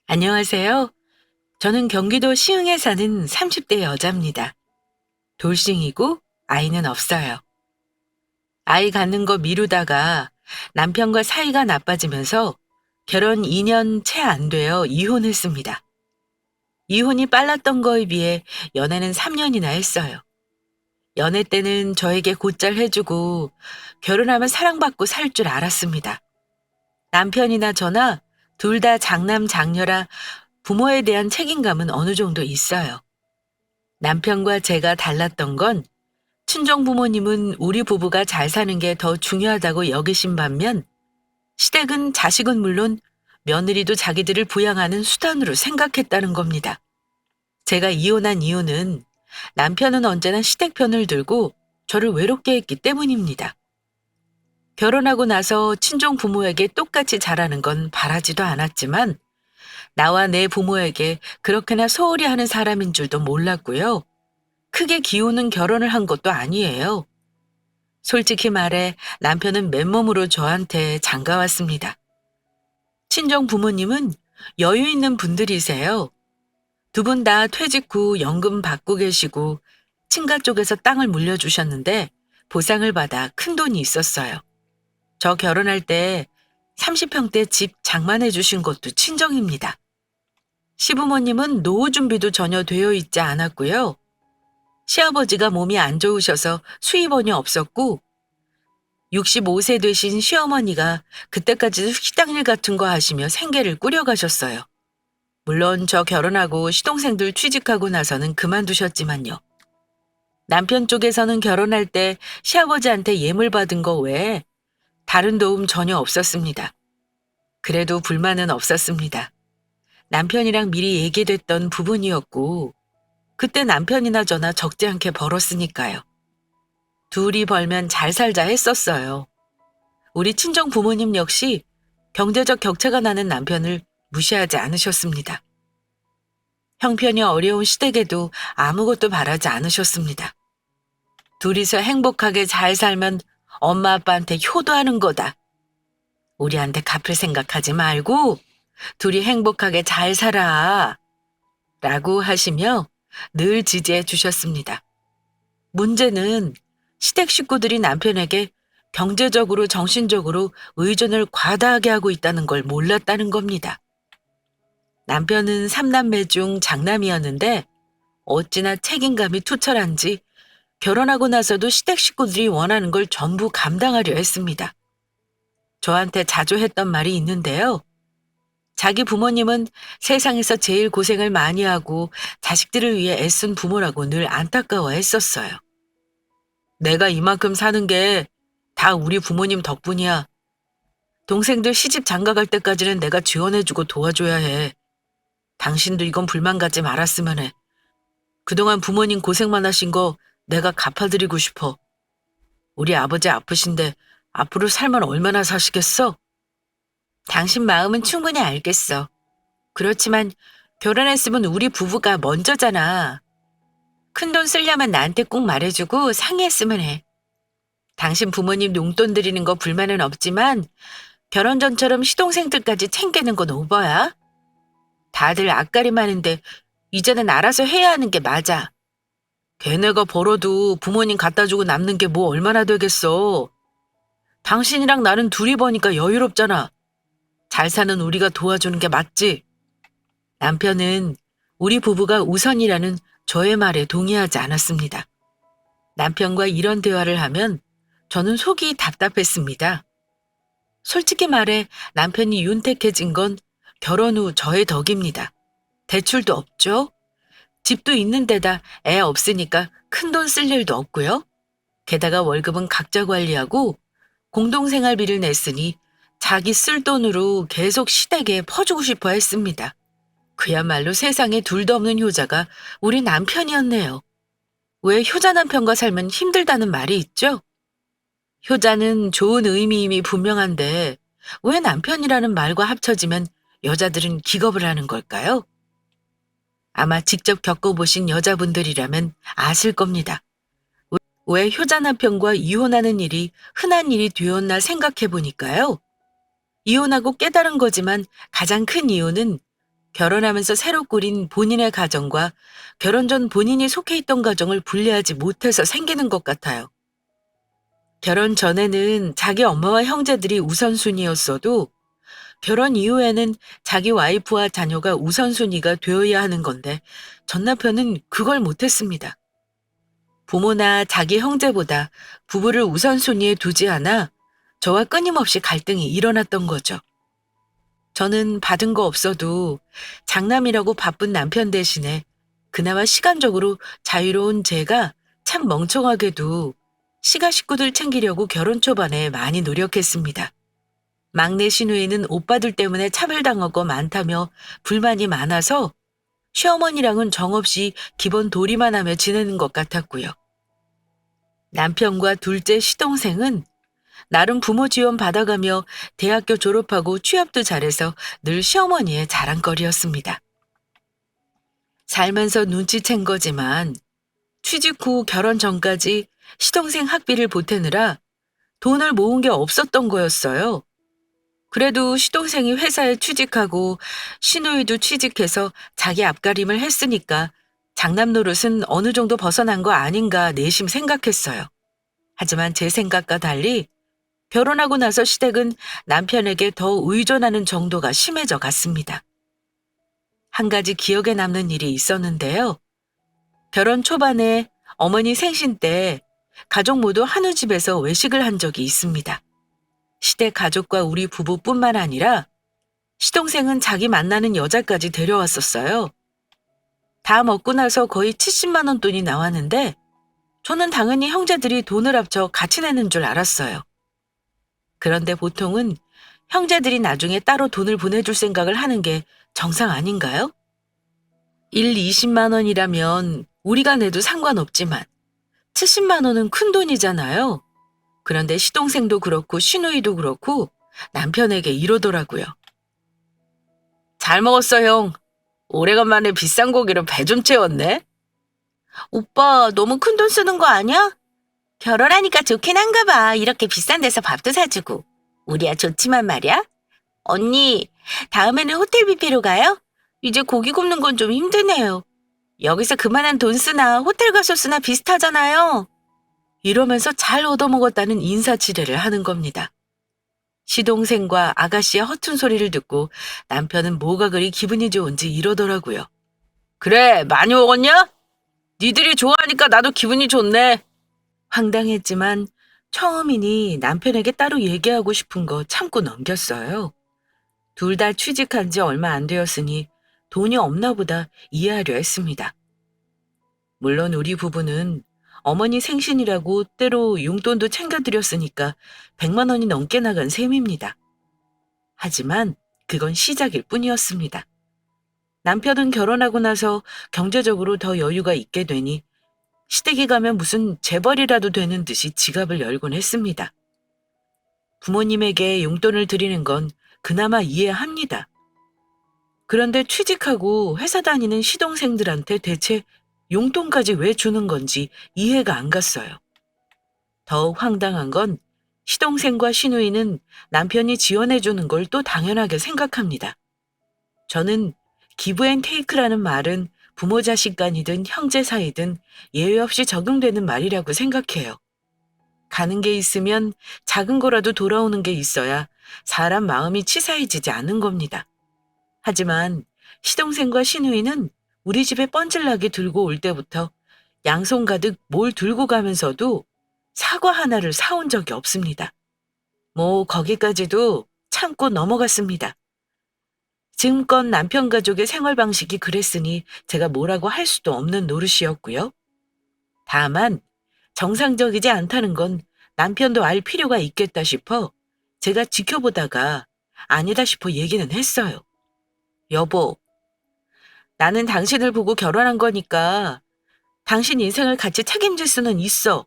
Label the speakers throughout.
Speaker 1: 안녕하세요. 저는 경기도 시흥에 사는 30대 여자입니다. 돌싱이고 아이는 없어요. 아이 갖는 거 미루다가 남편과 사이가 나빠지면서 결혼 2년 채 안 되어 이혼했습니다. 이혼이 빨랐던 거에 비해 연애는 3년이나 했어요. 연애 때는 저에게 곧잘 해주고 결혼하면 사랑받고 살 줄 알았습니다. 남편이나 저나 둘 다 장남 장녀라 부모에 대한 책임감은 어느 정도 있어요. 남편과 제가 달랐던 건 친정 부모님은 우리 부부가 잘 사는 게 더 중요하다고 여기신 반면 시댁은 자식은 물론 며느리도 자기들을 부양하는 수단으로 생각했다는 겁니다. 제가 이혼한 이유는 남편은 언제나 시댁 편을 들고 저를 외롭게 했기 때문입니다. 결혼하고 나서 친정 부모에게 똑같이 잘하는 건 바라지도 않았지만 나와 내 부모에게 그렇게나 소홀히 하는 사람인 줄도 몰랐고요. 크게 기우는 결혼을 한 것도 아니에요. 솔직히 말해 남편은 맨몸으로 저한테 장가왔습니다. 친정 부모님은 여유 있는 분들이세요. 두 분 다 퇴직 후 연금 받고 계시고 친가 쪽에서 땅을 물려주셨는데 보상을 받아 큰 돈이 있었어요. 저 결혼할 때 30평대 집 장만해 주신 것도 친정입니다. 시부모님은 노후 준비도 전혀 되어 있지 않았고요. 시아버지가 몸이 안 좋으셔서 수입원이 없었고 65세 되신 시어머니가 그때까지도 식당일 같은 거 하시며 생계를 꾸려가셨어요. 물론 저 결혼하고 시동생들 취직하고 나서는 그만두셨지만요. 남편 쪽에서는 결혼할 때 시아버지한테 예물 받은 거 외에 다른 도움 전혀 없었습니다. 그래도 불만은 없었습니다. 남편이랑 미리 얘기됐던 부분이었고 그때 남편이나 저나 적지 않게 벌었으니까요. 둘이 벌면 잘 살자 했었어요. 우리 친정 부모님 역시 경제적 격차가 나는 남편을 무시하지 않으셨습니다. 형편이 어려운 시댁에도 아무것도 바라지 않으셨습니다. 둘이서 행복하게 잘 살면 엄마 아빠한테 효도하는 거다. 우리한테 갚을 생각하지 말고 둘이 행복하게 잘 살아. 라고 하시며 늘 지지해 주셨습니다. 문제는 시댁 식구들이 남편에게 경제적으로 정신적으로 의존을 과다하게 하고 있다는 걸 몰랐다는 겁니다. 남편은 3남매 중 장남이었는데 어찌나 책임감이 투철한지 결혼하고 나서도 시댁 식구들이 원하는 걸 전부 감당하려 했습니다. 저한테 자주 했던 말이 있는데요. 자기 부모님은 세상에서 제일 고생을 많이 하고 자식들을 위해 애쓴 부모라고 늘 안타까워했었어요. 내가 이만큼 사는 게 다 우리 부모님 덕분이야. 동생들 시집 장가 갈 때까지는 내가 지원해주고 도와줘야 해. 당신도 이건 불만 갖지 말았으면 해. 그동안 부모님 고생만 하신 거 내가 갚아드리고 싶어. 우리 아버지 아프신데 앞으로 살면 얼마나 사시겠어? 당신 마음은 충분히 알겠어. 그렇지만 결혼했으면 우리 부부가 먼저잖아. 큰돈 쓰려면 나한테 꼭 말해주고 상의했으면 해. 당신 부모님 용돈 드리는 거 불만은 없지만 결혼 전처럼 시동생들까지 챙기는 건 오버야. 다들 앞가림 하는데 이제는 알아서 해야 하는 게 맞아. 걔네가 벌어도 부모님 갖다 주고 남는 게 뭐 얼마나 되겠어. 당신이랑 나는 둘이 버니까 여유롭잖아. 잘 사는 우리가 도와주는 게 맞지. 남편은 우리 부부가 우선이라는 저의 말에 동의하지 않았습니다. 남편과 이런 대화를 하면 저는 속이 답답했습니다. 솔직히 말해 남편이 윤택해진 건 결혼 후 저의 덕입니다. 대출도 없죠. 집도 있는 데다 애 없으니까 큰돈 쓸 일도 없고요. 게다가 월급은 각자 관리하고 공동생활비를 냈으니 자기 쓸 돈으로 계속 시댁에 퍼주고 싶어 했습니다. 그야말로 세상에 둘도 없는 효자가 우리 남편이었네요. 왜 효자 남편과 살면 힘들다는 말이 있죠? 효자는 좋은 의미임이 분명한데 왜 남편이라는 말과 합쳐지면 여자들은 기겁을 하는 걸까요? 아마 직접 겪어보신 여자분들이라면 아실 겁니다. 왜 효자 남편과 이혼하는 일이 흔한 일이 되었나 생각해 보니까요. 이혼하고 깨달은 거지만 가장 큰 이유는 결혼하면서 새로 꾸린 본인의 가정과 결혼 전 본인이 속해 있던 가정을 분리하지 못해서 생기는 것 같아요. 결혼 전에는 자기 엄마와 형제들이 우선순위였어도 결혼 이후에는 자기 와이프와 자녀가 우선순위가 되어야 하는 건데 전 남편은 그걸 못했습니다. 부모나 자기 형제보다 부부를 우선순위에 두지 않아 저와 끊임없이 갈등이 일어났던 거죠. 저는 받은 거 없어도 장남이라고 바쁜 남편 대신에 그나마 시간적으로 자유로운 제가 참 멍청하게도 시가 식구들 챙기려고 결혼 초반에 많이 노력했습니다. 막내 시누이는 오빠들 때문에 차별당하고 많다며 불만이 많아서 시어머니랑은 정없이 기본 도리만 하며 지내는 것 같았고요. 남편과 둘째 시동생은 나름 부모 지원 받아가며 대학교 졸업하고 취업도 잘해서 늘 시어머니의 자랑거리였습니다. 살면서 눈치챈 거지만 취직 후 결혼 전까지 시동생 학비를 보태느라 돈을 모은 게 없었던 거였어요. 그래도 시동생이 회사에 취직하고 시누이도 취직해서 자기 앞가림을 했으니까 장남 노릇은 어느 정도 벗어난 거 아닌가 내심 생각했어요. 하지만 제 생각과 달리 결혼하고 나서 시댁은 남편에게 더 의존하는 정도가 심해져 갔습니다. 한 가지 기억에 남는 일이 있었는데요. 결혼 초반에 어머니 생신 때 가족 모두 한우 집에서 외식을 한 적이 있습니다. 시댁 가족과 우리 부부뿐만 아니라 시동생은 자기 만나는 여자까지 데려왔었어요. 다 먹고 나서 거의 70만 원 돈이 나왔는데 저는 당연히 형제들이 돈을 합쳐 같이 내는 줄 알았어요. 그런데 보통은 형제들이 나중에 따로 돈을 보내줄 생각을 하는 게 정상 아닌가요? 1, 20만 원이라면 우리가 내도 상관없지만 70만 원은 큰 돈이잖아요. 그런데 시동생도 그렇고 시누이도 그렇고 남편에게 이러더라고요. 잘 먹었어, 형. 오래간만에 비싼 고기로 배 좀 채웠네. 오빠 너무 큰 돈 쓰는 거 아니야? 결혼하니까 좋긴 한가 봐. 이렇게 비싼 데서 밥도 사주고. 우리야 좋지만 말이야. 언니, 다음에는 호텔 뷔페로 가요? 이제 고기 굽는 건 좀 힘드네요. 여기서 그만한 돈 쓰나 호텔 가서 쓰나 비슷하잖아요. 이러면서 잘 얻어먹었다는 인사치레를 하는 겁니다. 시동생과 아가씨의 허튼 소리를 듣고 남편은 뭐가 그리 기분이 좋은지 이러더라고요. 그래, 많이 먹었냐? 니들이 좋아하니까 나도 기분이 좋네. 황당했지만 처음이니 남편에게 따로 얘기하고 싶은 거 참고 넘겼어요. 둘 다 취직한 지 얼마 안 되었으니 돈이 없나 보다 이해하려 했습니다. 물론 우리 부부는 어머니 생신이라고 때로 용돈도 챙겨드렸으니까 100만 원이 넘게 나간 셈입니다. 하지만 그건 시작일 뿐이었습니다. 남편은 결혼하고 나서 경제적으로 더 여유가 있게 되니 시댁에 가면 무슨 재벌이라도 되는 듯이 지갑을 열곤 했습니다. 부모님에게 용돈을 드리는 건 그나마 이해합니다. 그런데 취직하고 회사 다니는 시동생들한테 대체 용돈까지 왜 주는 건지 이해가 안 갔어요. 더욱 황당한 건 시동생과 시누이는 남편이 지원해주는 걸 또 당연하게 생각합니다. 저는 기브앤테이크라는 말은 부모 자식 간이든 형제 사이든 예외 없이 적용되는 말이라고 생각해요. 가는 게 있으면 작은 거라도 돌아오는 게 있어야 사람 마음이 치사해지지 않는 겁니다. 하지만 시동생과 시누이는 우리 집에 뻔질나게 들고 올 때부터 양손 가득 뭘 들고 가면서도 사과 하나를 사온 적이 없습니다. 뭐 거기까지도 참고 넘어갔습니다. 지금껏 남편 가족의 생활 방식이 그랬으니 제가 뭐라고 할 수도 없는 노릇이었고요. 다만 정상적이지 않다는 건 남편도 알 필요가 있겠다 싶어 제가 지켜보다가 아니다 싶어 얘기는 했어요. 여보, 나는 당신을 보고 결혼한 거니까 당신 인생을 같이 책임질 수는 있어.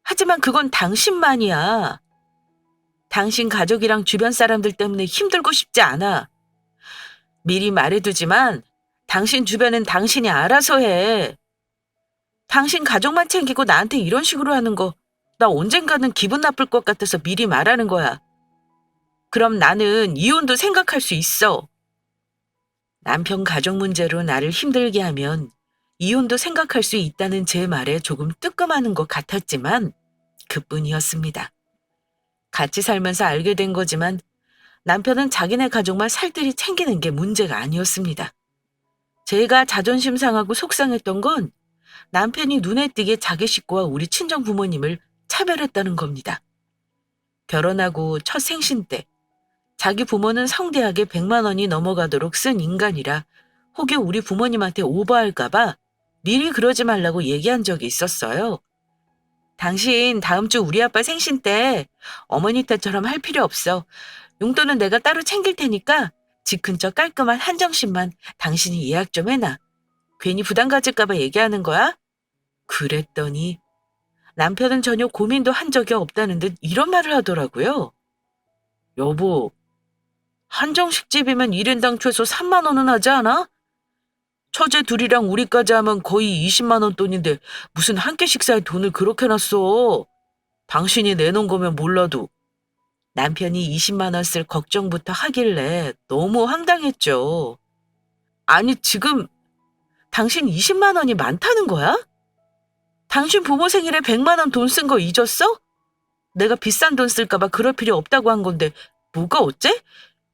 Speaker 1: 하지만 그건 당신만이야. 당신 가족이랑 주변 사람들 때문에 힘들고 싶지 않아. 미리 말해두지만 당신 주변은 당신이 알아서 해. 당신 가족만 챙기고 나한테 이런 식으로 하는 거 나 언젠가는 기분 나쁠 것 같아서 미리 말하는 거야. 그럼 나는 이혼도 생각할 수 있어. 남편 가족 문제로 나를 힘들게 하면 이혼도 생각할 수 있다는 제 말에 조금 뜨끔하는 것 같았지만 그뿐이었습니다. 같이 살면서 알게 된 거지만 남편은 자기네 가족만 살뜰히 챙기는 게 문제가 아니었습니다. 제가 자존심 상하고 속상했던 건 남편이 눈에 띄게 자기 식구와 우리 친정 부모님을 차별했다는 겁니다. 결혼하고 첫 생신 때 자기 부모는 성대하게 100만 원이 넘어가도록 쓴 인간이라 혹여 우리 부모님한테 오버할까 봐 미리 그러지 말라고 얘기한 적이 있었어요. 당신 다음 주 우리 아빠 생신 때 어머니 때처럼 할 필요 없어. 용돈은 내가 따로 챙길 테니까 집 근처 깔끔한 한정식만 당신이 예약 좀 해놔. 괜히 부담 가질까 봐 얘기하는 거야? 그랬더니 남편은 전혀 고민도 한 적이 없다는 듯 이런 말을 하더라고요. 여보, 한정식 집이면 1인당 최소 3만 원은 하지 않아? 처제 둘이랑 우리까지 하면 거의 20만 원 돈인데 무슨 한 끼 식사에 돈을 그렇게 놨어? 당신이 내놓은 거면 몰라도. 남편이 20만 원 쓸 걱정부터 하길래 너무 황당했죠. 아니, 지금 당신 20만 원이 많다는 거야? 당신 부모 생일에 100만 원 돈 쓴 거 잊었어? 내가 비싼 돈 쓸까 봐 그럴 필요 없다고 한 건데 뭐가 어째?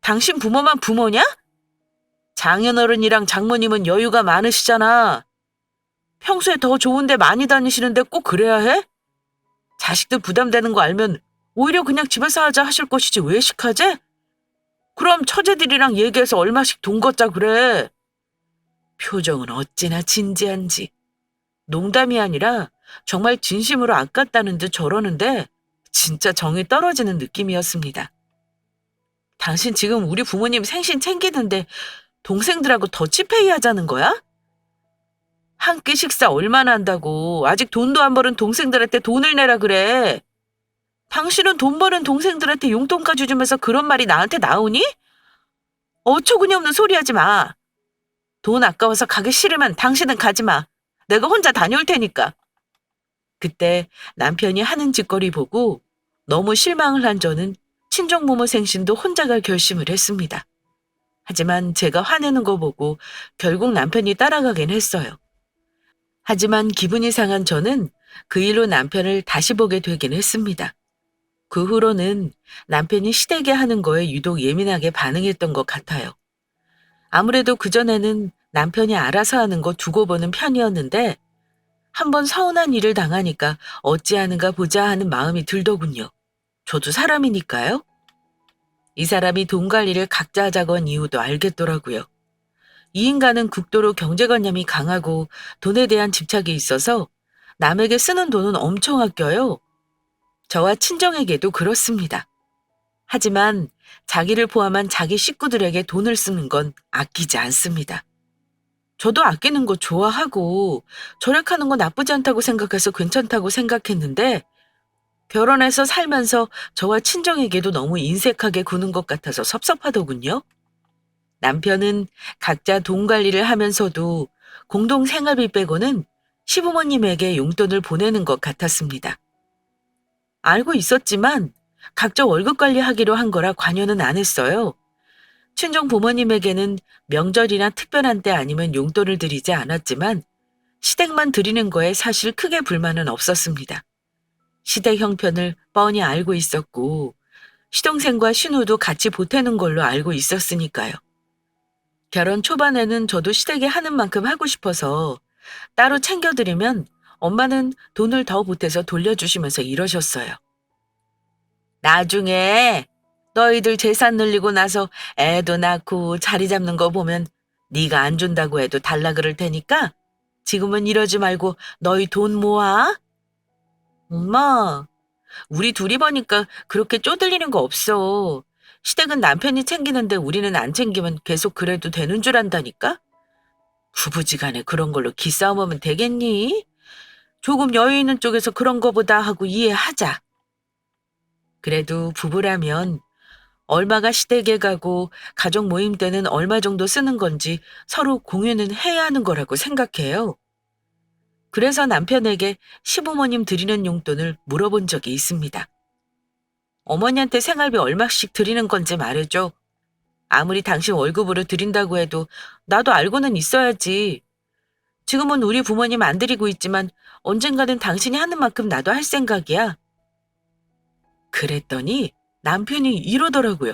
Speaker 1: 당신 부모만 부모냐? 장인어른이랑 장모님은 여유가 많으시잖아. 평소에 더 좋은 데 많이 다니시는데 꼭 그래야 해? 자식들 부담되는 거 알면 오히려 그냥 집에서 하자 하실 것이지 왜 식하지? 그럼 처제들이랑 얘기해서 얼마씩 돈 걷자 그래. 표정은 어찌나 진지한지. 농담이 아니라 정말 진심으로 아깝다는 듯 저러는데 진짜 정이 떨어지는 느낌이었습니다. 당신 지금 우리 부모님 생신 챙기는데 동생들하고 더치페이 하자는 거야? 한 끼 식사 얼마나 한다고 아직 돈도 안 벌은 동생들한테 돈을 내라 그래. 당신은 돈 버는 동생들한테 용돈까지 주면서 그런 말이 나한테 나오니? 어처구니 없는 소리 하지 마. 돈 아까워서 가기 싫으면 당신은 가지 마. 내가 혼자 다녀올 테니까. 그때 남편이 하는 짓거리 보고 너무 실망을 한 저는 친정부모 생신도 혼자 갈 결심을 했습니다. 하지만 제가 화내는 거 보고 결국 남편이 따라가긴 했어요. 하지만 기분이 상한 저는 그 일로 남편을 다시 보게 되긴 했습니다. 그 후로는 남편이 시댁에 하는 거에 유독 예민하게 반응했던 것 같아요. 아무래도 그전에는 남편이 알아서 하는 거 두고 보는 편이었는데 한번 서운한 일을 당하니까 어찌하는가 보자 하는 마음이 들더군요. 저도 사람이니까요. 이 사람이 돈 관리를 각자 하자고 한 이유도 알겠더라고요. 이 인간은 극도로 경제관념이 강하고 돈에 대한 집착이 있어서 남에게 쓰는 돈은 엄청 아껴요. 저와 친정에게도 그렇습니다. 하지만 자기를 포함한 자기 식구들에게 돈을 쓰는 건 아끼지 않습니다. 저도 아끼는 거 좋아하고 절약하는 거 나쁘지 않다고 생각해서 괜찮다고 생각했는데 결혼해서 살면서 저와 친정에게도 너무 인색하게 구는 것 같아서 섭섭하더군요. 남편은 각자 돈 관리를 하면서도 공동 생활비 빼고는 시부모님에게 용돈을 보내는 것 같았습니다. 알고 있었지만 각자 월급 관리하기로 한 거라 관여는 안 했어요. 친정 부모님에게는 명절이나 특별한 때 아니면 용돈을 드리지 않았지만 시댁만 드리는 거에 사실 크게 불만은 없었습니다. 시댁 형편을 뻔히 알고 있었고 시동생과 신우도 같이 보태는 걸로 알고 있었으니까요. 결혼 초반에는 저도 시댁에 하는 만큼 하고 싶어서 따로 챙겨드리면 엄마는 돈을 더 보태서 돌려주시면서 이러셨어요. 나중에 너희들 재산 늘리고 나서 애도 낳고 자리 잡는 거 보면 네가 안 준다고 해도 달라 그럴 테니까 지금은 이러지 말고 너희 돈 모아. 엄마, 우리 둘이 버니까 그렇게 쪼들리는 거 없어. 시댁은 남편이 챙기는데 우리는 안 챙기면 계속 그래도 되는 줄 안다니까? 부부지간에 그런 걸로 기싸움하면 되겠니? 조금 여유 있는 쪽에서 그런 거보다 하고 이해하자. 그래도 부부라면 얼마가 시댁에 가고 가족 모임 때는 얼마 정도 쓰는 건지 서로 공유는 해야 하는 거라고 생각해요. 그래서 남편에게 시부모님 드리는 용돈을 물어본 적이 있습니다. 어머니한테 생활비 얼마씩 드리는 건지 말해줘. 아무리 당신 월급으로 드린다고 해도 나도 알고는 있어야지. 지금은 우리 부모님 안 드리고 있지만 언젠가는 당신이 하는 만큼 나도 할 생각이야. 그랬더니 남편이 이러더라고요.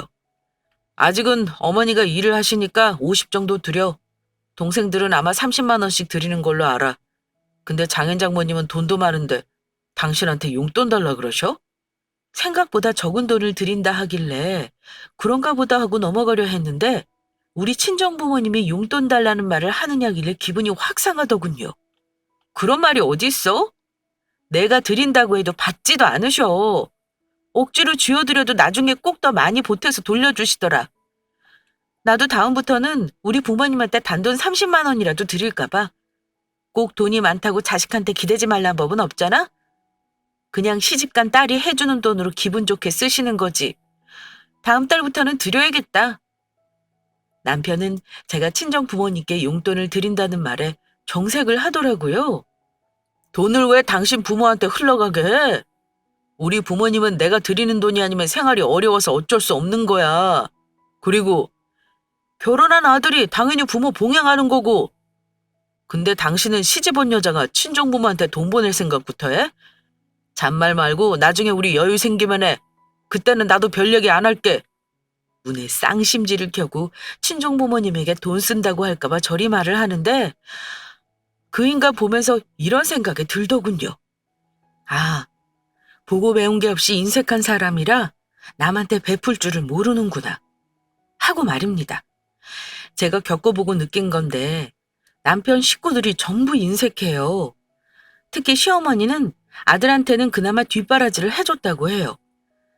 Speaker 1: 아직은 어머니가 일을 하시니까 50 정도 드려. 동생들은 아마 30만 원씩 드리는 걸로 알아. 근데 장인 장모님은 돈도 많은데 당신한테 용돈 달라 그러셔? 생각보다 적은 돈을 드린다 하길래 그런가 보다 하고 넘어가려 했는데 우리 친정 부모님이 용돈 달라는 말을 하느냐길래 기분이 확 상하더군요. 그런 말이 어딨어? 내가 드린다고 해도 받지도 않으셔. 억지로 쥐어드려도 나중에 꼭 더 많이 보태서 돌려주시더라. 나도 다음부터는 우리 부모님한테 단돈 30만 원이라도 드릴까 봐. 꼭 돈이 많다고 자식한테 기대지 말란 법은 없잖아? 그냥 시집간 딸이 해주는 돈으로 기분 좋게 쓰시는 거지. 다음 달부터는 드려야겠다. 남편은 제가 친정 부모님께 용돈을 드린다는 말에 정색을 하더라고요. 돈을 왜 당신 부모한테 흘러가게 해? 우리 부모님은 내가 드리는 돈이 아니면 생활이 어려워서 어쩔 수 없는 거야. 그리고 결혼한 아들이 당연히 부모 봉양하는 거고. 근데 당신은 시집 온 여자가 친정부모한테 돈 보낼 생각부터 해? 잔말 말고 나중에 우리 여유 생기면 해. 그때는 나도 별 얘기 안 할게. 눈에 쌍심지를 켜고 친정부모님에게 돈 쓴다고 할까봐 저리 말을 하는데 그 인간 보면서 이런 생각이 들더군요. 아, 보고 배운 게 없이 인색한 사람이라 남한테 베풀 줄을 모르는구나 하고 말입니다. 제가 겪어보고 느낀 건데 남편 식구들이 전부 인색해요. 특히 시어머니는 아들한테는 그나마 뒷바라지를 해줬다고 해요.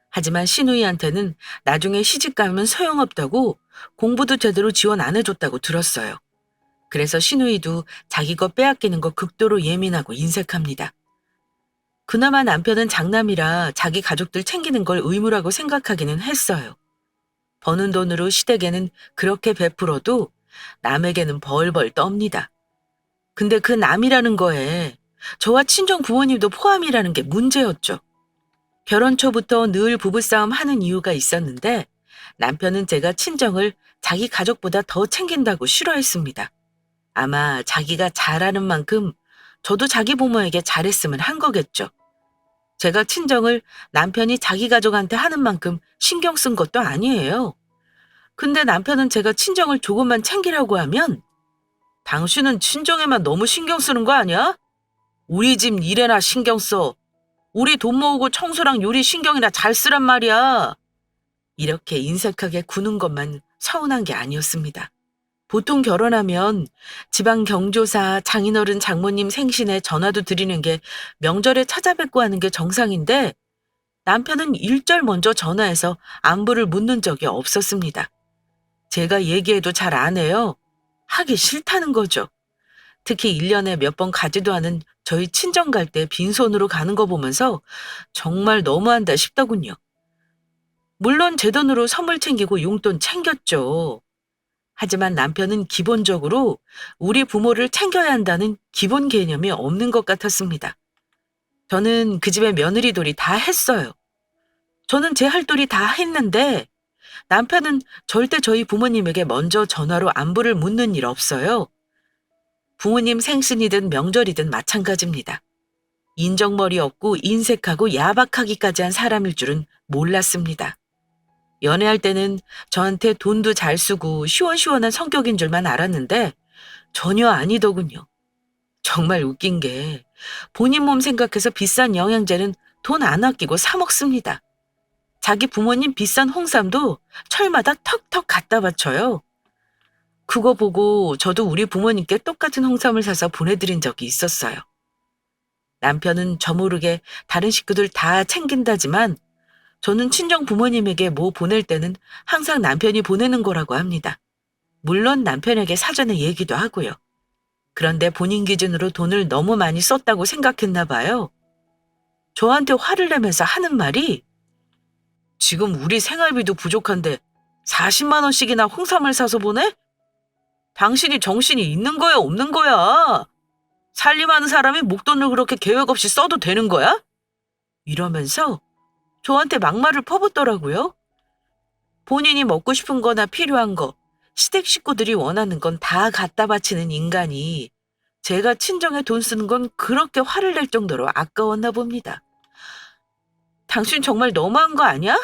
Speaker 1: 하지만 시누이한테는 나중에 시집가면 소용없다고 공부도 제대로 지원 안 해줬다고 들었어요. 그래서 시누이도 자기 거 빼앗기는 거 극도로 예민하고 인색합니다. 그나마 남편은 장남이라 자기 가족들 챙기는 걸 의무라고 생각하기는 했어요. 버는 돈으로 시댁에는 그렇게 베풀어도 남에게는 벌벌 떱니다. 근데 그 남이라는 거에 저와 친정 부모님도 포함이라는 게 문제였죠. 결혼 초부터 늘 부부싸움 하는 이유가 있었는데 남편은 제가 친정을 자기 가족보다 더 챙긴다고 싫어했습니다. 아마 자기가 잘하는 만큼 저도 자기 부모에게 잘했으면 한 거겠죠. 제가 친정을 남편이 자기 가족한테 하는 만큼 신경 쓴 것도 아니에요. 근데 남편은 제가 친정을 조금만 챙기라고 하면 당신은 친정에만 너무 신경 쓰는 거 아니야? 우리 집 일에나 신경 써. 우리 돈 모으고 청소랑 요리 신경이나 잘 쓰란 말이야. 이렇게 인색하게 구는 것만 서운한 게 아니었습니다. 보통 결혼하면 지방 경조사, 장인어른, 장모님 생신에 전화도 드리는 게 명절에 찾아뵙고 하는 게 정상인데 남편은 일절 먼저 전화해서 안부를 묻는 적이 없었습니다. 제가 얘기해도 잘 안 해요. 하기 싫다는 거죠. 특히 1년에 몇 번 가지도 않은 저희 친정 갈 때 빈손으로 가는 거 보면서 정말 너무한다 싶더군요. 물론 제 돈으로 선물 챙기고 용돈 챙겼죠. 하지만 남편은 기본적으로 우리 부모를 챙겨야 한다는 기본 개념이 없는 것 같았습니다. 저는 그 집의 며느리돌이 다 했어요. 저는 제 할 도리 다 했는데 남편은 절대 저희 부모님에게 먼저 전화로 안부를 묻는 일 없어요. 부모님 생신이든 명절이든 마찬가지입니다. 인정머리 없고 인색하고 야박하기까지 한 사람일 줄은 몰랐습니다. 연애할 때는 저한테 돈도 잘 쓰고 시원시원한 성격인 줄만 알았는데 전혀 아니더군요. 정말 웃긴 게 본인 몸 생각해서 비싼 영양제는 돈 안 아끼고 사 먹습니다. 자기 부모님 비싼 홍삼도 철마다 턱턱 갖다 바쳐요. 그거 보고 저도 우리 부모님께 똑같은 홍삼을 사서 보내드린 적이 있었어요. 남편은 저 모르게 다른 식구들 다 챙긴다지만 저는 친정 부모님에게 뭐 보낼 때는 항상 남편이 보내는 거라고 합니다. 물론 남편에게 사전에 얘기도 하고요. 그런데 본인 기준으로 돈을 너무 많이 썼다고 생각했나 봐요. 저한테 화를 내면서 하는 말이 지금 우리 생활비도 부족한데 40만 원씩이나 홍삼을 사서 보내? 당신이 정신이 있는 거야, 없는 거야? 살림하는 사람이 목돈을 그렇게 계획 없이 써도 되는 거야? 이러면서 저한테 막말을 퍼붓더라고요. 본인이 먹고 싶은 거나 필요한 거, 시댁 식구들이 원하는 건 다 갖다 바치는 인간이 제가 친정에 돈 쓰는 건 그렇게 화를 낼 정도로 아까웠나 봅니다. 당신 정말 너무한 거 아니야?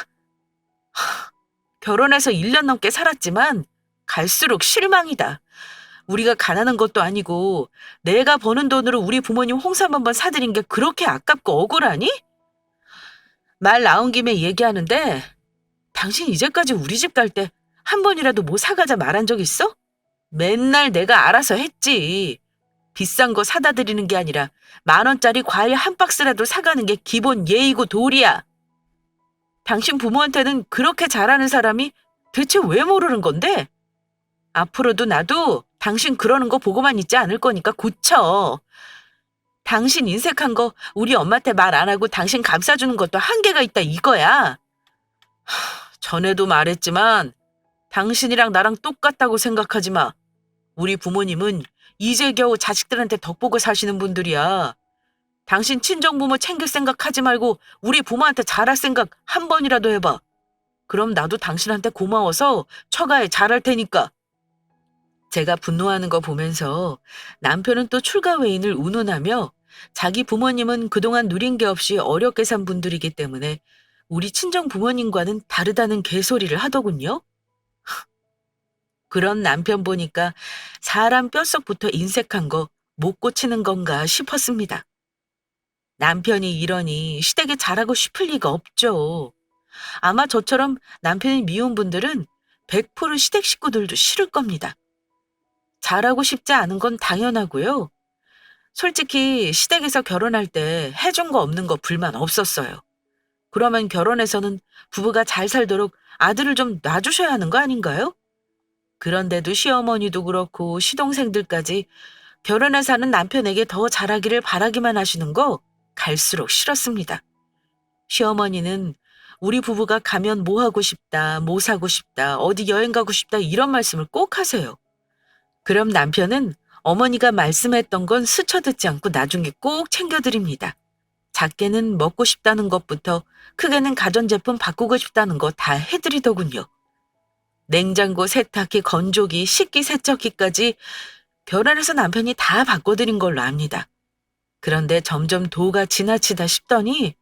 Speaker 1: 결혼해서 1년 넘게 살았지만 갈수록 실망이다. 우리가 가난한 것도 아니고 내가 버는 돈으로 우리 부모님 홍삼 한번 사드린 게 그렇게 아깝고 억울하니? 말 나온 김에 얘기하는데 당신 이제까지 우리 집 갈 때 한 번이라도 뭐 사가자 말한 적 있어? 맨날 내가 알아서 했지. 비싼 거 사다 드리는 게 아니라 10,000원짜리 과일 한 박스라도 사가는 게 기본 예의고 도리야. 당신 부모한테는 그렇게 잘하는 사람이 대체 왜 모르는 건데? 앞으로도 나도 당신 그러는 거 보고만 있지 않을 거니까 고쳐. 당신 인색한 거 우리 엄마한테 말 안 하고 당신 감싸주는 것도 한계가 있다 이거야. 전에도 말했지만 당신이랑 나랑 똑같다고 생각하지 마. 우리 부모님은 이제 겨우 자식들한테 덕보고 사시는 분들이야. 당신 친정부모 챙길 생각 하지 말고 우리 부모한테 잘할 생각 한 번이라도 해봐. 그럼 나도 당신한테 고마워서 처가에 잘할 테니까. 제가 분노하는 거 보면서 남편은 또 출가 외인을 운운하며 자기 부모님은 그동안 누린 게 없이 어렵게 산 분들이기 때문에 우리 친정 부모님과는 다르다는 개소리를 하더군요. 그런 남편 보니까 사람 뼛속부터 인색한 거 못 고치는 건가 싶었습니다. 남편이 이러니 시댁에 잘하고 싶을 리가 없죠. 아마 저처럼 남편이 미운 분들은 100% 시댁 식구들도 싫을 겁니다. 잘하고 싶지 않은 건 당연하고요. 솔직히 시댁에서 결혼할 때 해준 거 없는 거 불만 없었어요. 그러면 결혼해서는 부부가 잘 살도록 아들을 좀 놔주셔야 하는 거 아닌가요? 그런데도 시어머니도 그렇고 시동생들까지 결혼해 사는 남편에게 더 잘하기를 바라기만 하시는 거 갈수록 싫었습니다. 시어머니는 우리 부부가 가면 뭐 하고 싶다, 뭐 사고 싶다, 어디 여행 가고 싶다 이런 말씀을 꼭 하세요. 그럼 남편은 어머니가 말씀했던 건 스쳐 듣지 않고 나중에 꼭 챙겨드립니다. 작게는 먹고 싶다는 것부터 크게는 가전제품 바꾸고 싶다는 거 다 해드리더군요. 냉장고, 세탁기, 건조기, 식기세척기까지 결혼해서 남편이 다 바꿔드린 걸로 압니다. 그런데 점점 도가 지나치다 싶더니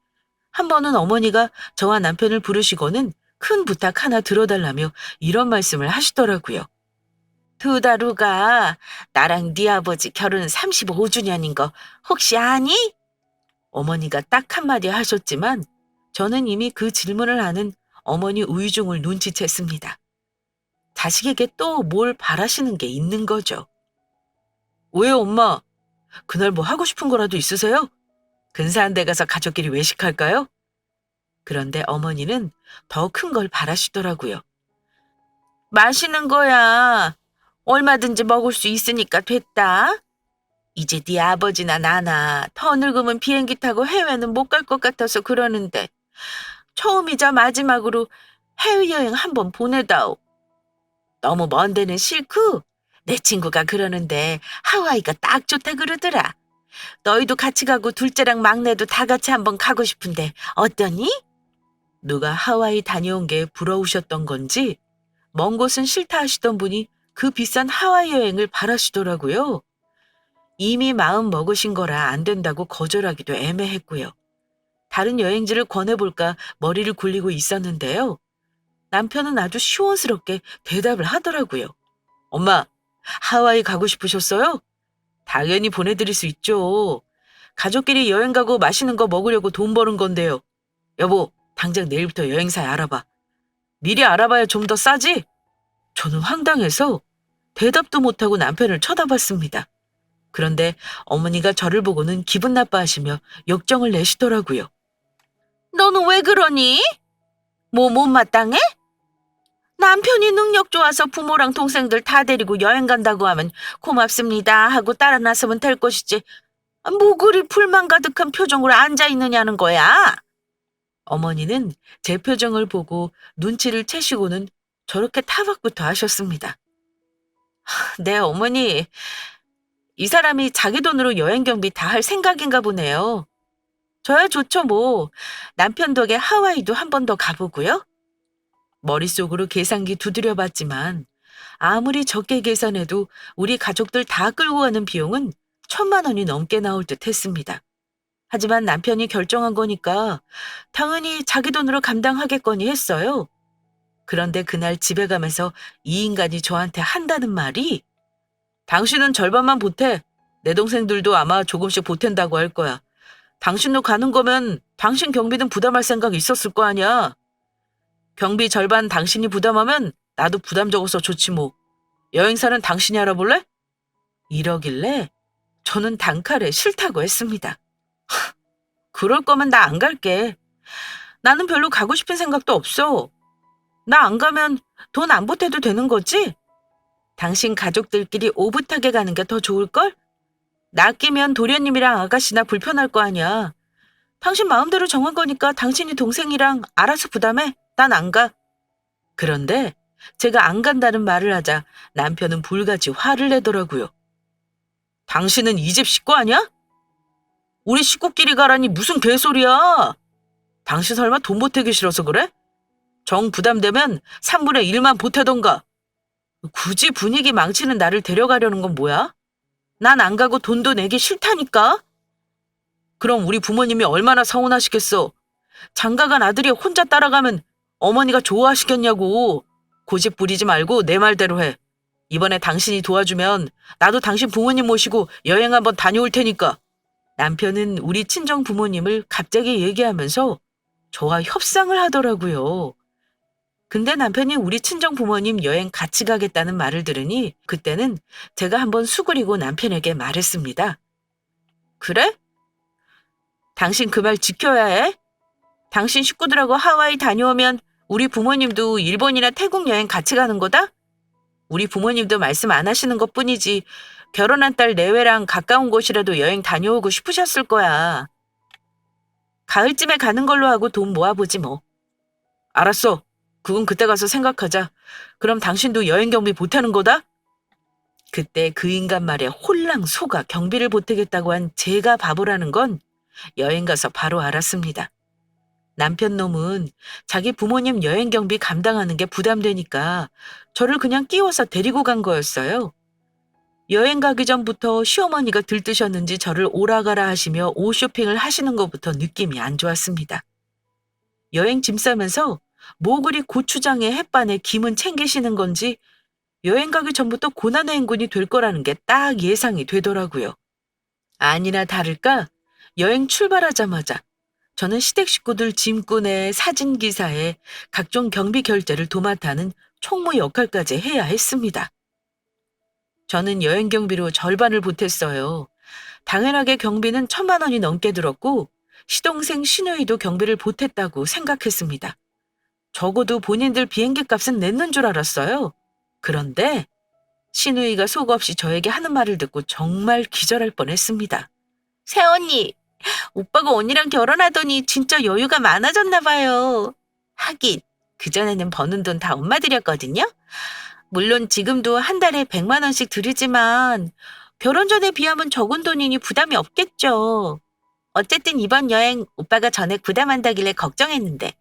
Speaker 1: 한 번은 어머니가 저와 남편을 부르시고는 큰 부탁 하나 들어달라며 이런 말씀을 하시더라고요. 두 다루가 나랑 네 아버지 결혼 35주년인 거 혹시 아니? 어머니가 딱 한마디 하셨지만 저는 이미 그 질문을 하는 어머니 우유중을 눈치챘습니다. 자식에게 또 뭘 바라시는 게 있는 거죠. 왜요, 엄마? 그날 뭐 하고 싶은 거라도 있으세요? 근사한 데 가서 가족끼리 외식할까요? 그런데 어머니는 더 큰 걸 바라시더라고요. 마시는 거야. 얼마든지 먹을 수 있으니까 됐다. 이제 네 아버지나 나나 더 늙으면 비행기 타고 해외는 못 갈 것 같아서 그러는데 처음이자 마지막으로 해외여행 한번 보내다오. 너무 먼 데는 싫고 내 친구가 그러는데 하와이가 딱 좋다 그러더라. 너희도 같이 가고 둘째랑 막내도 다 같이 한번 가고 싶은데 어떠니? 누가 하와이 다녀온 게 부러우셨던 건지 먼 곳은 싫다 하시던 분이 그 비싼 하와이 여행을 바라시더라고요. 이미 마음 먹으신 거라 안 된다고 거절하기도 애매했고요. 다른 여행지를 권해볼까 머리를 굴리고 있었는데요. 남편은 아주 시원스럽게 대답을 하더라고요. 엄마, 하와이 가고 싶으셨어요? 당연히 보내드릴 수 있죠. 가족끼리 여행 가고 맛있는 거 먹으려고 돈 버는 건데요. 여보, 당장 내일부터 여행사 알아봐. 미리 알아봐야 좀 더 싸지? 저는 황당해서 대답도 못하고 남편을 쳐다봤습니다. 그런데 어머니가 저를 보고는 기분 나빠하시며 역정을 내시더라고요. 너는 왜 그러니? 뭐 못마땅해? 남편이 능력 좋아서 부모랑 동생들 다 데리고 여행 간다고 하면 고맙습니다 하고 따라 나서면 될 것이지. 뭐 그리 불만 가득한 표정으로 앉아있느냐는 거야. 어머니는 제 표정을 보고 눈치를 채시고는 저렇게 타박부터 하셨습니다. 네, 어머니. 이 사람이 자기 돈으로 여행 경비 다 할 생각인가 보네요. 저야 좋죠 뭐. 남편 덕에 하와이도 한 번 더 가보고요. 머릿속으로 계산기 두드려봤지만 아무리 적게 계산해도 우리 가족들 다 끌고 가는 비용은 1,000만 원이 넘게 나올 듯 했습니다. 하지만 남편이 결정한 거니까 당연히 자기 돈으로 감당하겠거니 했어요. 그런데 그날 집에 가면서 이 인간이 저한테 한다는 말이 당신은 절반만 보태. 내 동생들도 아마 조금씩 보탠다고 할 거야. 당신도 가는 거면 당신 경비는 부담할 생각 있었을 거 아니야. 경비 절반 당신이 부담하면 나도 부담 적어서 좋지 뭐. 여행사는 당신이 알아볼래? 이러길래 저는 단칼에 싫다고 했습니다. 그럴 거면 나 안 갈게. 나는 별로 가고 싶은 생각도 없어. 나 안 가면 돈 안 보태도 되는 거지? 당신 가족들끼리 오붓하게 가는 게 더 좋을걸? 나 끼면 도련님이랑 아가씨나 불편할 거 아니야. 당신 마음대로 정한 거니까 당신이 동생이랑 알아서 부담해. 난 안 가. 그런데 제가 안 간다는 말을 하자 남편은 불같이 화를 내더라고요. 당신은 이 집 식구 아니야? 우리 식구끼리 가라니 무슨 개소리야. 당신 설마 돈 보태기 싫어서 그래? 정 부담되면 3분의 1만 보태던가. 굳이 분위기 망치는 나를 데려가려는 건 뭐야? 난 안 가고 돈도 내기 싫다니까? 그럼 우리 부모님이 얼마나 서운하시겠어. 장가간 아들이 혼자 따라가면 어머니가 좋아하시겠냐고. 고집 부리지 말고 내 말대로 해. 이번에 당신이 도와주면 나도 당신 부모님 모시고 여행 한번 다녀올 테니까. 남편은 우리 친정 부모님을 갑자기 얘기하면서 저와 협상을 하더라고요. 근데 남편이 우리 친정 부모님 여행 같이 가겠다는 말을 들으니 그때는 제가 한번 수그리고 남편에게 말했습니다. 그래? 당신 그 말 지켜야 해. 당신 식구들하고 하와이 다녀오면 우리 부모님도 일본이나 태국 여행 같이 가는 거다? 우리 부모님도 말씀 안 하시는 것뿐이지 결혼한 딸 내외랑 가까운 곳이라도 여행 다녀오고 싶으셨을 거야. 가을쯤에 가는 걸로 하고 돈 모아보지 뭐. 알았어. 그건 그때 가서 생각하자. 그럼 당신도 여행 경비 보태는 거다? 그때 그 인간 말에 홀랑 속아 경비를 보태겠다고 한 제가 바보라는 건 여행 가서 바로 알았습니다. 남편 놈은 자기 부모님 여행 경비 감당하는 게 부담되니까 저를 그냥 끼워서 데리고 간 거였어요. 여행 가기 전부터 시어머니가 들뜨셨는지 저를 오라가라 하시며 옷 쇼핑을 하시는 것부터 느낌이 안 좋았습니다. 여행 짐 싸면서 뭐 그리 고추장에 햇반에 김은 챙기시는 건지 여행 가기 전부터 고난의 행군이 될 거라는 게 딱 예상이 되더라고요. 아니나 다를까 여행 출발하자마자 저는 시댁 식구들 짐꾼에 사진기사에 각종 경비 결제를 도맡아는 총무 역할까지 해야 했습니다. 저는 여행 경비로 절반을 보탰어요. 당연하게 경비는 1,000만 원이 넘게 들었고 시동생 시누이도 경비를 보탰다고 생각했습니다. 적어도 본인들 비행기 값은 냈는 줄 알았어요. 그런데 시누이가 속없이 저에게 하는 말을 듣고 정말 기절할 뻔했습니다. 새언니, 오빠가 언니랑 결혼하더니 진짜 여유가 많아졌나 봐요. 하긴 그전에는 버는 돈 다 엄마 들였거든요. 물론 지금도 한 달에 100만 원씩 들이지만 결혼 전에 비하면 적은 돈이니 부담이 없겠죠. 어쨌든 이번 여행 오빠가 전액 부담한다길래 걱정했는데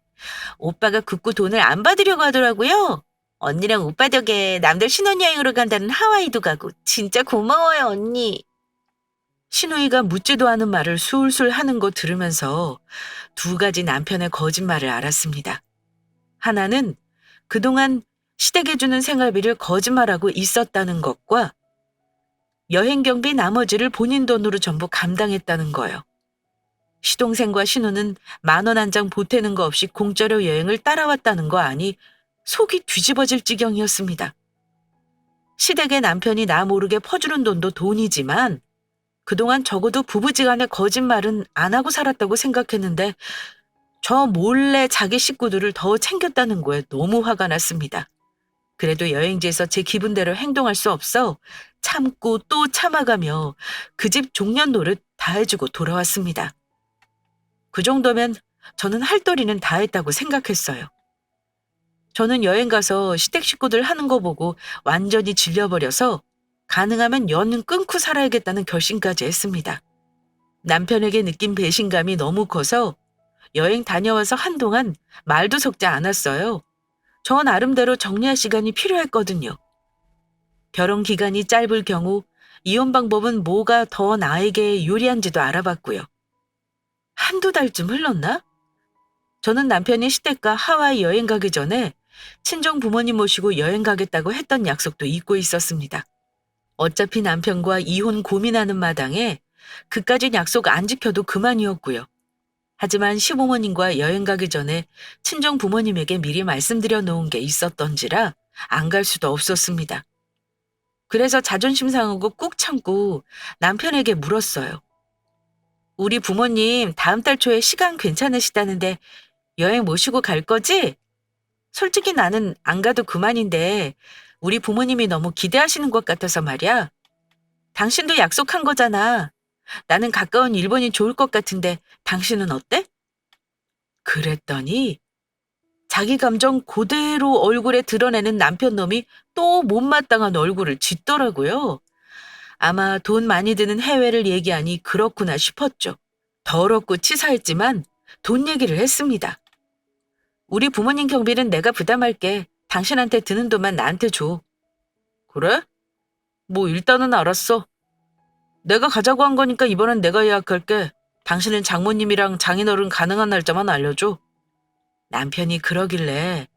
Speaker 1: 오빠가 굳고 돈을 안 받으려고 하더라고요. 언니랑 오빠 덕에 남들 신혼여행으로 간다는 하와이도 가고 진짜 고마워요, 언니. 신우이가 묻지도 않은 말을 술술 하는 거 들으면서 두 가지 남편의 거짓말을 알았습니다. 하나는 그동안 시댁에 주는 생활비를 거짓말하고 있었다는 것과 여행 경비 나머지를 본인 돈으로 전부 감당했다는 거요. 시동생과 신우는 10,000원 한 장 보태는 거 없이 공짜로 여행을 따라왔다는 거 아니 속이 뒤집어질 지경이었습니다. 시댁에 남편이 나 모르게 퍼주는 돈도 돈이지만 그동안 적어도 부부지간의 거짓말은 안 하고 살았다고 생각했는데 저 몰래 자기 식구들을 더 챙겼다는 거에 너무 화가 났습니다. 그래도 여행지에서 제 기분대로 행동할 수 없어 참고 또 참아가며 그 집 종년 노릇 다 해주고 돌아왔습니다. 그 정도면 저는 할 도리는 다 했다고 생각했어요. 저는 여행 가서 시댁 식구들 하는 거 보고 완전히 질려버려서 가능하면 연은 끊고 살아야겠다는 결심까지 했습니다. 남편에게 느낀 배신감이 너무 커서 여행 다녀와서 한동안 말도 섞지 않았어요. 저 나름대로 정리할 시간이 필요했거든요. 결혼 기간이 짧을 경우 이혼 방법은 뭐가 더 나에게 유리한지도 알아봤고요. 한두 달쯤 흘렀나? 저는 남편이 시댁과 하와이 여행 가기 전에 친정 부모님 모시고 여행 가겠다고 했던 약속도 잊고 있었습니다. 어차피 남편과 이혼 고민하는 마당에 그까짓 약속 안 지켜도 그만이었고요. 하지만 시부모님과 여행 가기 전에 친정 부모님에게 미리 말씀드려 놓은 게 있었던지라 안 갈 수도 없었습니다. 그래서 자존심 상하고 꾹 참고 남편에게 물었어요. 우리 부모님 다음 달 초에 시간 괜찮으시다는데 여행 모시고 갈 거지? 솔직히 나는 안 가도 그만인데 우리 부모님이 너무 기대하시는 것 같아서 말이야. 당신도 약속한 거잖아. 나는 가까운 일본이 좋을 것 같은데 당신은 어때? 그랬더니 자기 감정 그대로 얼굴에 드러내는 남편 놈이 또 못마땅한 얼굴을 짓더라고요. 아마 돈 많이 드는 해외를 얘기하니 그렇구나 싶었죠. 더럽고 치사했지만 돈 얘기를 했습니다. 우리 부모님 경비는 내가 부담할게. 당신한테 드는 돈만 나한테 줘. 그래? 뭐 일단은 알았어. 내가 가자고 한 거니까 이번엔 내가 예약할게. 당신은 장모님이랑 장인어른 가능한 날짜만 알려줘. 남편이 그러길래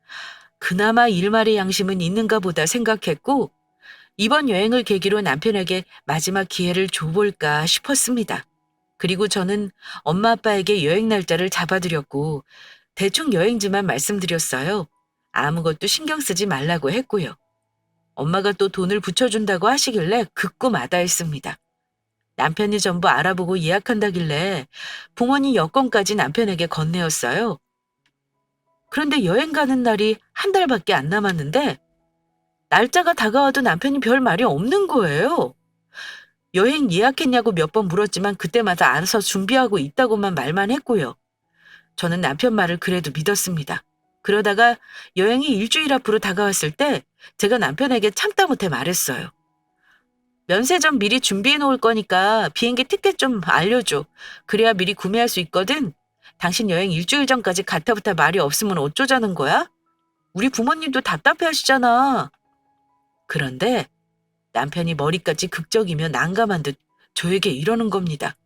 Speaker 1: 그나마 일말의 양심은 있는가 보다 생각했고 이번 여행을 계기로 남편에게 마지막 기회를 줘볼까 싶었습니다. 그리고 저는 엄마 아빠에게 여행 날짜를 잡아드렸고 대충 여행지만 말씀드렸어요. 아무것도 신경 쓰지 말라고 했고요. 엄마가 또 돈을 붙여준다고 하시길래 극구 마다했습니다. 남편이 전부 알아보고 예약한다길래 부모님 여권까지 남편에게 건네었어요. 그런데 여행 가는 날이 한 달밖에 안 남았는데 날짜가 다가와도 남편이 별 말이 없는 거예요. 여행 예약했냐고 몇 번 물었지만 그때마다 알아서 준비하고 있다고만 말만 했고요. 저는 남편 말을 그래도 믿었습니다. 그러다가 여행이 일주일 앞으로 다가왔을 때 제가 남편에게 참다 못해 말했어요. 면세점 미리 준비해 놓을 거니까 비행기 티켓 좀 알려줘. 그래야 미리 구매할 수 있거든. 당신 여행 일주일 전까지 가타부타 말이 없으면 어쩌자는 거야? 우리 부모님도 답답해 하시잖아. 그런데 남편이 머리까지 극적이며 난감한 듯 저에게 이러는 겁니다.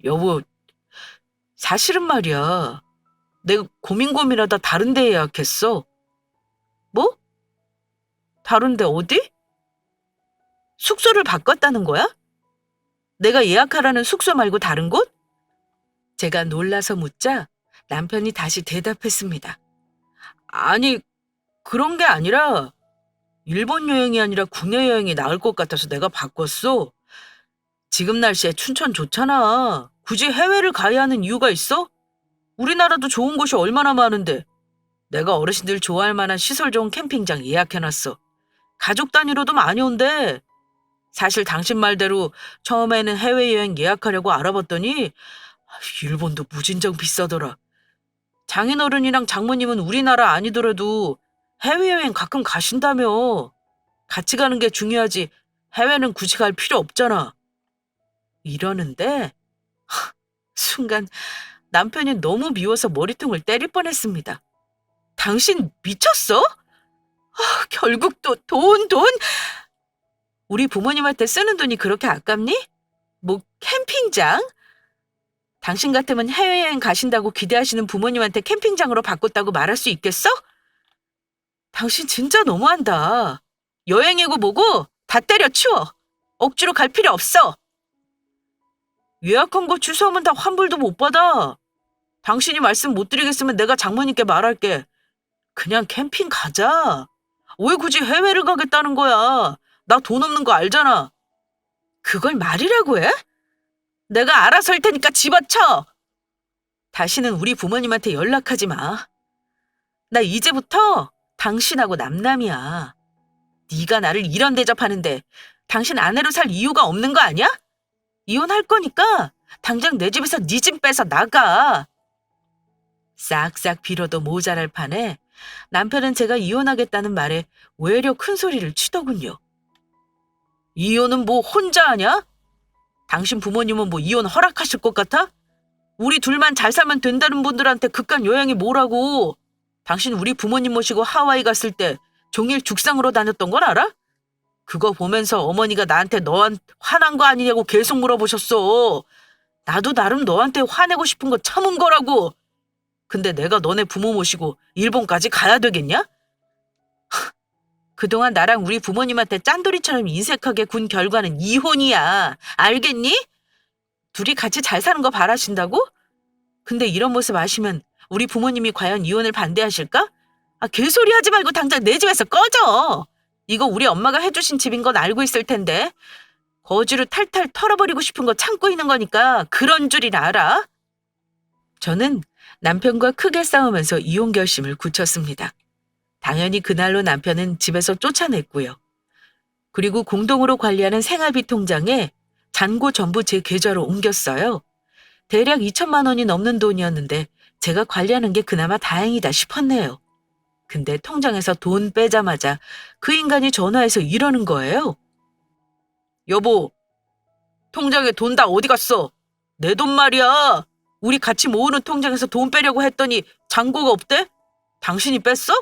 Speaker 1: 여보, 사실은 말이야. 내가 고민하다 다른 데 예약했어. 뭐? 다른데 어디? 숙소를 바꿨다는 거야? 내가 예약하라는 숙소 말고 다른 곳? 제가 놀라서 묻자 남편이 다시 대답했습니다. 아니, 그런 게 아니라 일본 여행이 아니라 국내 여행이 나을 것 같아서 내가 바꿨어. 지금 날씨에 춘천 좋잖아. 굳이 해외를 가야 하는 이유가 있어? 우리나라도 좋은 곳이 얼마나 많은데. 내가 어르신들 좋아할 만한 시설 좋은 캠핑장 예약해놨어. 가족 단위로도 많이 온대. 사실 당신 말대로 처음에는 해외여행 예약하려고 알아봤더니 일본도 무진장 비싸더라. 장인어른이랑 장모님은 우리나라 아니더라도 해외여행 가끔 가신다며. 같이 가는 게 중요하지 해외는 굳이 갈 필요 없잖아. 이러는데 순간 남편이 너무 미워서 머리통을 때릴 뻔했습니다. 당신 미쳤어? 결국 또 돈. 우리 부모님한테 쓰는 돈이 그렇게 아깝니? 뭐 캠핑장? 당신 같으면 해외여행 가신다고 기대하시는 부모님한테 캠핑장으로 바꿨다고 말할 수 있겠어? 당신 진짜 너무한다. 여행이고 뭐고 다 때려치워. 억지로 갈 필요 없어. 예약한 거 취소하면 다 환불도 못 받아. 당신이 말씀 못 드리겠으면 내가 장모님께 말할게. 그냥 캠핑 가자. 왜 굳이 해외를 가겠다는 거야? 나 돈 없는 거 알잖아. 그걸 말이라고 해? 내가 알아서 할 테니까 집어쳐. 다시는 우리 부모님한테 연락하지 마. 나 이제부터 당신하고 남남이야. 네가 나를 이런 대접하는데 당신 아내로 살 이유가 없는 거 아니야? 이혼할 거니까 당장 내 집에서 네 짐 빼서 나가. 싹싹 빌어도 모자랄 판에 남편은 제가 이혼하겠다는 말에 외려 큰 소리를 치더군요. 이혼은 뭐 혼자 하냐? 당신 부모님은 뭐 이혼 허락하실 것 같아? 우리 둘만 잘 살면 된다는 분들한테 그깟 여행이 뭐라고. 당신 우리 부모님 모시고 하와이 갔을 때 종일 죽상으로 다녔던 걸 알아? 그거 보면서 어머니가 나한테 너한테 화난 거 아니냐고 계속 물어보셨어. 나도 나름 너한테 화내고 싶은 거 참은 거라고. 근데 내가 너네 부모 모시고 일본까지 가야 되겠냐? 그동안 나랑 우리 부모님한테 짠돌이처럼 인색하게 군 결과는 이혼이야. 알겠니? 둘이 같이 잘 사는 거 바라신다고? 근데 이런 모습 아시면 우리 부모님이 과연 이혼을 반대하실까? 개소리 하지 말고 당장 내 집에서 꺼져. 이거 우리 엄마가 해주신 집인 건 알고 있을 텐데. 거지로 탈탈 털어버리고 싶은 거 참고 있는 거니까 그런 줄이나 알아. 저는 남편과 크게 싸우면서 이혼 결심을 굳혔습니다. 당연히 그날로 남편은 집에서 쫓아냈고요. 그리고 공동으로 관리하는 생활비 통장에 잔고 전부 제 계좌로 옮겼어요. 대략 2천만 원이 넘는 돈이었는데 제가 관리하는 게 그나마 다행이다 싶었네요. 근데 통장에서 돈 빼자마자 그 인간이 전화해서 이러는 거예요. 여보, 통장에 돈 다 어디 갔어? 내 돈 말이야. 우리 같이 모으는 통장에서 돈 빼려고 했더니 잔고가 없대? 당신이 뺐어?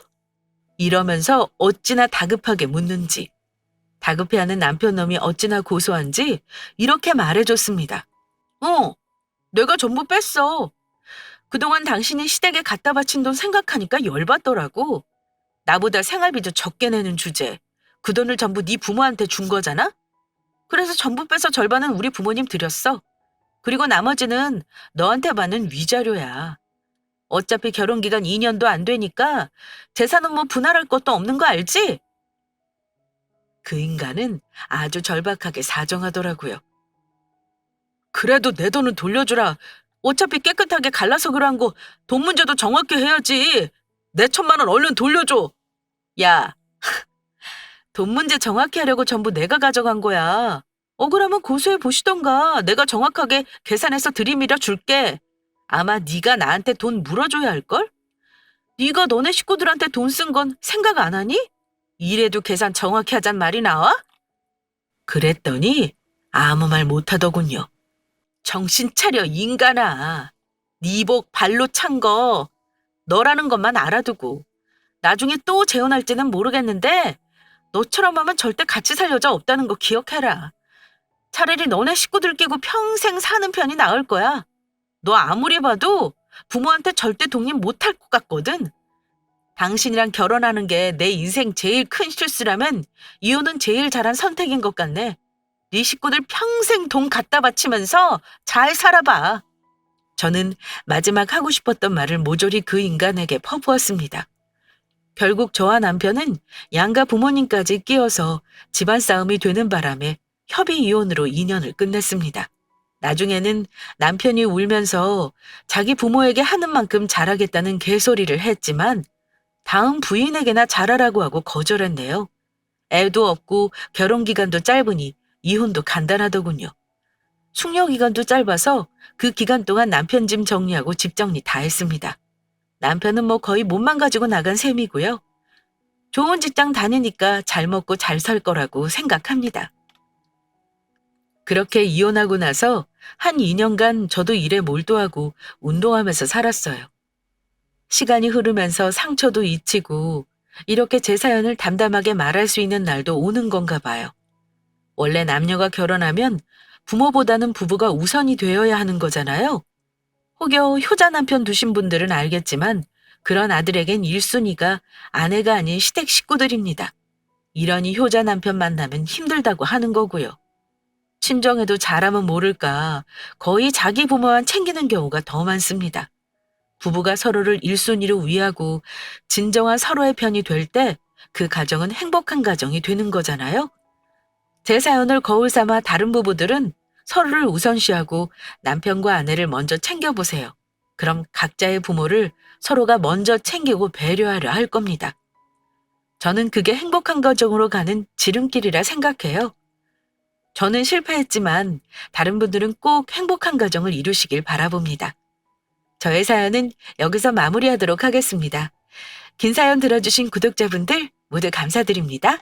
Speaker 1: 이러면서 어찌나 다급하게 묻는지, 다급해하는 남편놈이 어찌나 고소한지 이렇게 말해줬습니다. 내가 전부 뺐어. 그동안 당신이 시댁에 갖다 바친 돈 생각하니까 열받더라고. 나보다 생활비도 적게 내는 주제. 그 돈을 전부 네 부모한테 준 거잖아? 그래서 전부 빼서 절반은 우리 부모님 드렸어. 그리고 나머지는 너한테 받는 위자료야. 어차피 결혼기간 2년도 안 되니까 재산은 뭐 분할할 것도 없는 거 알지? 그 인간은 아주 절박하게 사정하더라고요. 그래도 내 돈은 돌려주라. 어차피 깨끗하게 갈라서 그런 거 돈 문제도 정확히 해야지. 내 1,000만 원 얼른 돌려줘. 야, 돈 문제 정확히 하려고 전부 내가 가져간 거야. 억울하면 고소해 보시던가. 내가 정확하게 계산해서 들이밀어 줄게. 아마 네가 나한테 돈 물어줘야 할걸? 네가 너네 식구들한테 돈 쓴 건 생각 안 하니? 이래도 계산 정확히 하잔 말이 나와? 그랬더니 아무 말 못하더군요. 정신 차려 인간아. 네 복 발로 찬 거 너라는 것만 알아두고 나중에 또 재혼할지는 모르겠는데 너처럼 하면 절대 같이 살 여자 없다는 거 기억해라. 차라리 너네 식구들 끼고 평생 사는 편이 나을 거야. 너 아무리 봐도 부모한테 절대 독립 못할 것 같거든. 당신이랑 결혼하는 게 내 인생 제일 큰 실수라면 이혼은 제일 잘한 선택인 것 같네. 네 식구들 평생 돈 갖다 바치면서 잘 살아봐. 저는 마지막 하고 싶었던 말을 모조리 그 인간에게 퍼부었습니다. 결국 저와 남편은 양가 부모님까지 끼어서 집안 싸움이 되는 바람에 협의 이혼으로 인연을 끝냈습니다. 나중에는 남편이 울면서 자기 부모에게 하는 만큼 잘하겠다는 개소리를 했지만 다음 부인에게나 잘하라고 하고 거절했네요. 애도 없고 결혼 기간도 짧으니 이혼도 간단하더군요. 숙려 기간도 짧아서 그 기간 동안 남편 짐 정리하고 집 정리 다 했습니다. 남편은 뭐 거의 몸만 가지고 나간 셈이고요. 좋은 직장 다니니까 잘 먹고 잘 살 거라고 생각합니다. 그렇게 이혼하고 나서 한 2년간 저도 일에 몰두하고 운동하면서 살았어요. 시간이 흐르면서 상처도 잊히고 이렇게 제 사연을 담담하게 말할 수 있는 날도 오는 건가 봐요. 원래 남녀가 결혼하면 부모보다는 부부가 우선이 되어야 하는 거잖아요. 혹여 효자 남편 두신 분들은 알겠지만 그런 아들에겐 1순위가 아내가 아닌 시댁 식구들입니다. 이러니 효자 남편 만나면 힘들다고 하는 거고요. 친정에도 잘하면 모를까 거의 자기 부모만 챙기는 경우가 더 많습니다. 부부가 서로를 1순위로 위하고 진정한 서로의 편이 될 때 그 가정은 행복한 가정이 되는 거잖아요. 제 사연을 거울 삼아 다른 부부들은 서로를 우선시하고 남편과 아내를 먼저 챙겨보세요. 그럼 각자의 부모를 서로가 먼저 챙기고 배려하려 할 겁니다. 저는 그게 행복한 가정으로 가는 지름길이라 생각해요. 저는 실패했지만 다른 분들은 꼭 행복한 가정을 이루시길 바라봅니다. 저의 사연은 여기서 마무리하도록 하겠습니다. 긴 사연 들어주신 구독자분들 모두 감사드립니다.